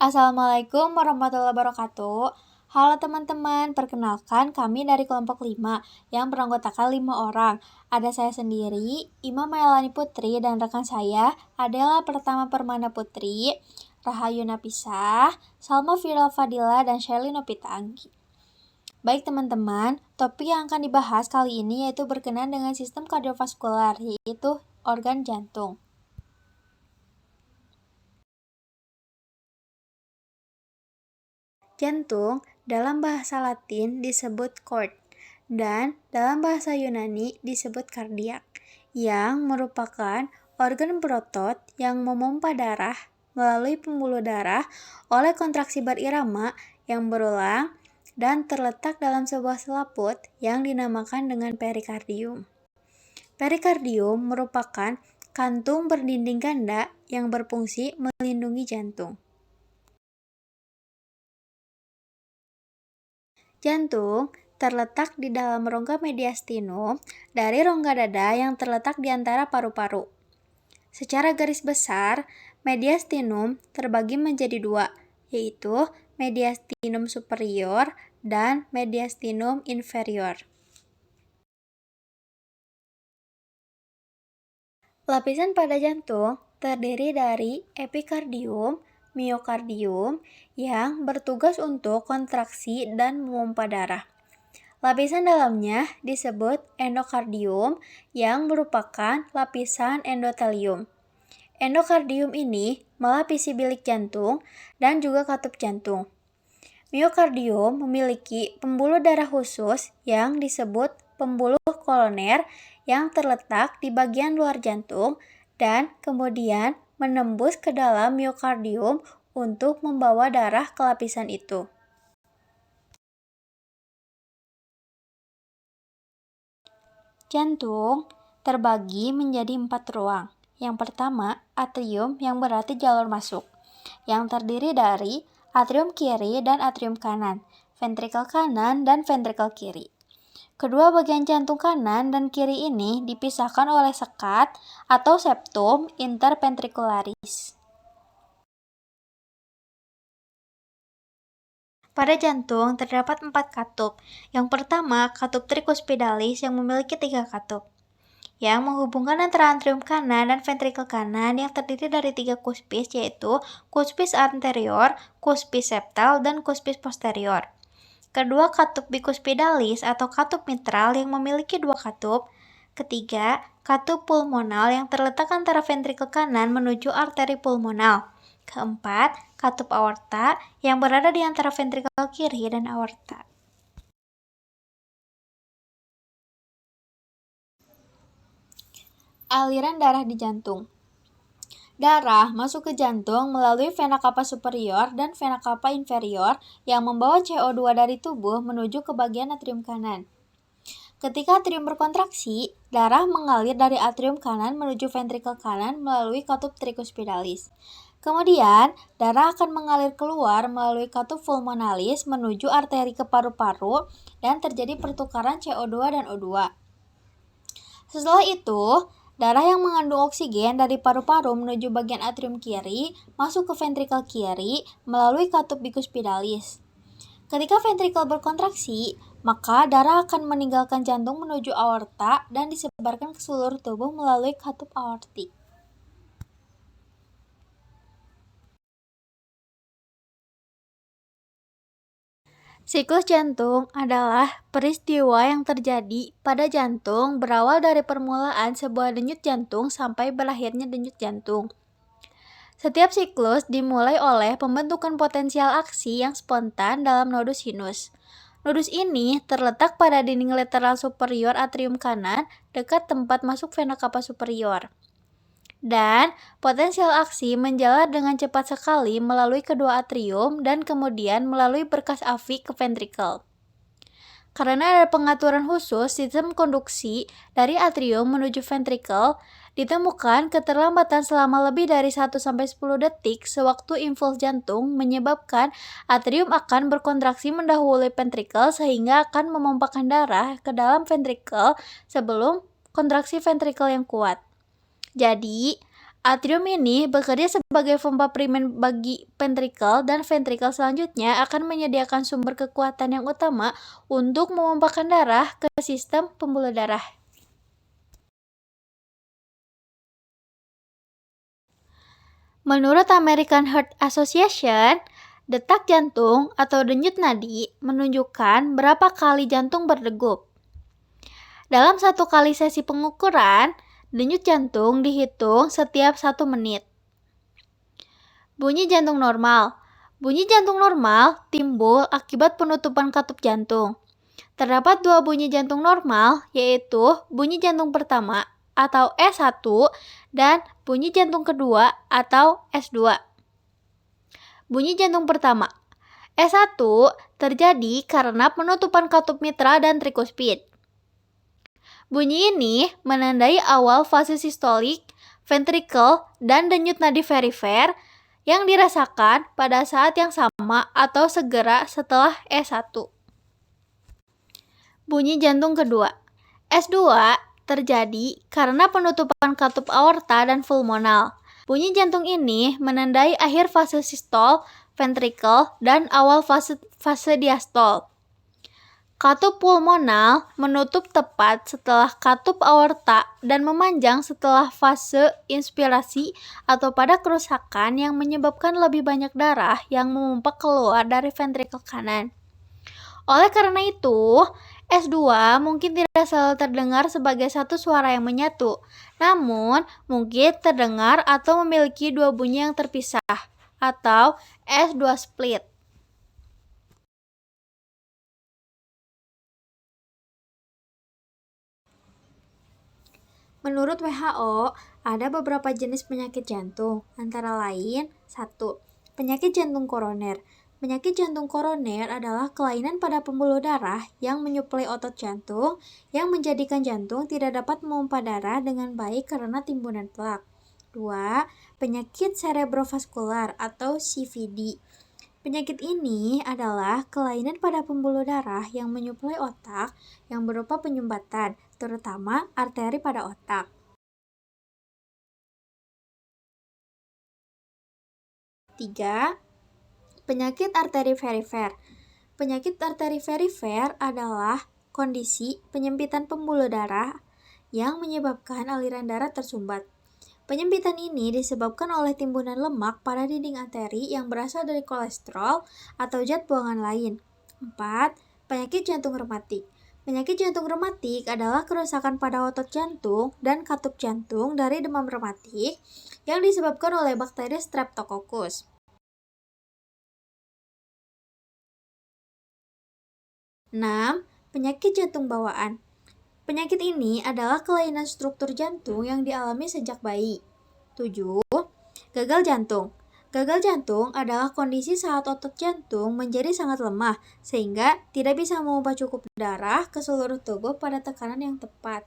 Assalamualaikum warahmatullahi wabarakatuh. Halo teman-teman, perkenalkan kami dari kelompok 5 yang beranggotakan 5 orang. Ada saya sendiri, Ima Mailani Putri, dan rekan saya adalah Pertama Permana Putri, Rahayu Napisah, Salma Firal Fadila, dan Shelly Novita Anggi. Baik teman-teman, topik yang akan dibahas kali ini yaitu berkenaan dengan sistem kardiovaskular, yaitu organ jantung. Jantung dalam bahasa Latin disebut chord dan dalam bahasa Yunani disebut kardiak, yang merupakan organ berotot yang memompa darah melalui pembuluh darah oleh kontraksi berirama yang berulang dan terletak dalam sebuah selaput yang dinamakan dengan perikardium. Perikardium merupakan kantung berdinding ganda yang berfungsi melindungi jantung. Jantung terletak di dalam rongga mediastinum dari rongga dada yang terletak di antara paru-paru. Secara garis besar, mediastinum terbagi menjadi dua, yaitu mediastinum superior dan mediastinum inferior. Lapisan pada jantung terdiri dari epikardium, miokardium yang bertugas untuk kontraksi dan memompa darah. Lapisan dalamnya disebut endokardium yang merupakan lapisan endotelium. Endokardium ini melapisi bilik jantung dan juga katup jantung. Miokardium memiliki pembuluh darah khusus yang disebut pembuluh koloner yang terletak di bagian luar jantung dan kemudian menembus ke dalam miokardium untuk membawa darah ke lapisan itu. Jantung terbagi menjadi 4 ruang. Yang pertama, atrium yang berarti jalur masuk, yang terdiri dari atrium kiri dan atrium kanan, ventrikel kanan dan ventrikel kiri. Kedua bagian jantung kanan dan kiri ini dipisahkan oleh sekat atau septum interventricularis. Pada jantung terdapat 4 katup. Yang pertama, katup tricuspidalis yang memiliki 3 katup, yang menghubungkan antara atrium kanan dan ventrikel kanan yang terdiri dari 3 cuspis, yaitu cuspis anterior, cuspis septal, dan cuspis posterior. Kedua, katup bicuspidalis atau katup mitral yang memiliki 2 katup. Ketiga, katup pulmonal yang terletak antara ventrikel kanan menuju arteri pulmonal. Keempat, katup aorta yang berada di antara ventrikel kiri dan aorta. Aliran darah di jantung. Darah masuk ke jantung melalui vena cava superior dan vena cava inferior yang membawa CO2 dari tubuh menuju ke bagian atrium kanan. Ketika atrium berkontraksi, darah mengalir dari atrium kanan menuju ventrikel kanan melalui katup tricuspidalis. Kemudian, darah akan mengalir keluar melalui katup pulmonalis menuju arteri ke paru-paru dan terjadi pertukaran CO2 dan O2. Setelah itu, darah yang mengandung oksigen dari paru-paru menuju bagian atrium kiri masuk ke ventrikel kiri melalui katup bicuspidalis. Ketika ventrikel berkontraksi, maka darah akan meninggalkan jantung menuju aorta dan disebarkan ke seluruh tubuh melalui katup aortik. Siklus jantung adalah peristiwa yang terjadi pada jantung berawal dari permulaan sebuah denyut jantung sampai berakhirnya denyut jantung. Setiap siklus dimulai oleh pembentukan potensial aksi yang spontan dalam nodus sinus. Nodus ini terletak pada dinding lateral superior atrium kanan dekat tempat masuk vena cava superior. Dan potensial aksi menjalar dengan cepat sekali melalui kedua atrium dan kemudian melalui berkas afi ke ventrikel. Karena ada pengaturan khusus sistem konduksi dari atrium menuju ventrikel, ditemukan keterlambatan selama lebih dari 1-10 detik sewaktu impuls jantung menyebabkan atrium akan berkontraksi mendahului ventrikel sehingga akan memompakan darah ke dalam ventrikel sebelum kontraksi ventrikel yang kuat. Jadi, Atrium ini bekerja sebagai pompa primer bagi ventrikel, dan ventrikel selanjutnya akan menyediakan sumber kekuatan yang utama untuk memompakan darah ke sistem pembuluh darah. Menurut American Heart Association, detak jantung atau denyut nadi menunjukkan berapa kali jantung berdegup. Dalam satu kali sesi pengukuran, denyut jantung dihitung setiap 1 menit. Bunyi jantung normal. Bunyi jantung normal timbul akibat penutupan katup jantung. Terdapat 2 bunyi jantung normal, yaitu bunyi jantung pertama atau S1 dan bunyi jantung kedua atau S2. Bunyi jantung pertama. S1 terjadi karena penutupan katup mitral dan trikuspid. Bunyi ini menandai awal fase sistolik, ventrikel, dan denyut nadi perifer yang dirasakan pada saat yang sama atau segera setelah S1. Bunyi jantung kedua. S2 terjadi karena penutupan katup aorta dan pulmonal. Bunyi jantung ini menandai akhir fase sistol, ventrikel, dan awal fase diastol. Katup pulmonal menutup tepat setelah katup aorta dan memanjang setelah fase inspirasi atau pada kerusakan yang menyebabkan lebih banyak darah yang memompa keluar dari ventrikel kanan. Oleh karena itu, S2 mungkin tidak selalu terdengar sebagai satu suara yang menyatu, namun mungkin terdengar atau memiliki 2 bunyi yang terpisah, atau S2 split. Menurut WHO, ada beberapa jenis penyakit jantung, antara lain 1. Penyakit jantung koroner. Penyakit jantung koroner adalah kelainan pada pembuluh darah yang menyuplai otot jantung yang menjadikan jantung tidak dapat memompa darah dengan baik karena timbunan plak. 2. Penyakit cerebrovaskular atau CVD. Penyakit ini adalah kelainan pada pembuluh darah yang menyuplai otak yang berupa penyumbatan, terutama arteri pada otak. 3. Penyakit arteri perifer. Penyakit arteri perifer adalah kondisi penyempitan pembuluh darah yang menyebabkan aliran darah tersumbat. Penyempitan ini disebabkan oleh timbunan lemak pada dinding arteri yang berasal dari kolesterol atau zat buangan lain. 4. Penyakit jantung rematik. Penyakit jantung rematik adalah kerusakan pada otot jantung dan katup jantung dari demam rematik yang disebabkan oleh bakteri Streptococcus. 6. Penyakit jantung bawaan. Penyakit ini adalah kelainan struktur jantung yang dialami sejak bayi. 7. Gagal jantung. Gagal jantung adalah kondisi saat otot jantung menjadi sangat lemah, sehingga tidak bisa memompa cukup darah ke seluruh tubuh pada tekanan yang tepat.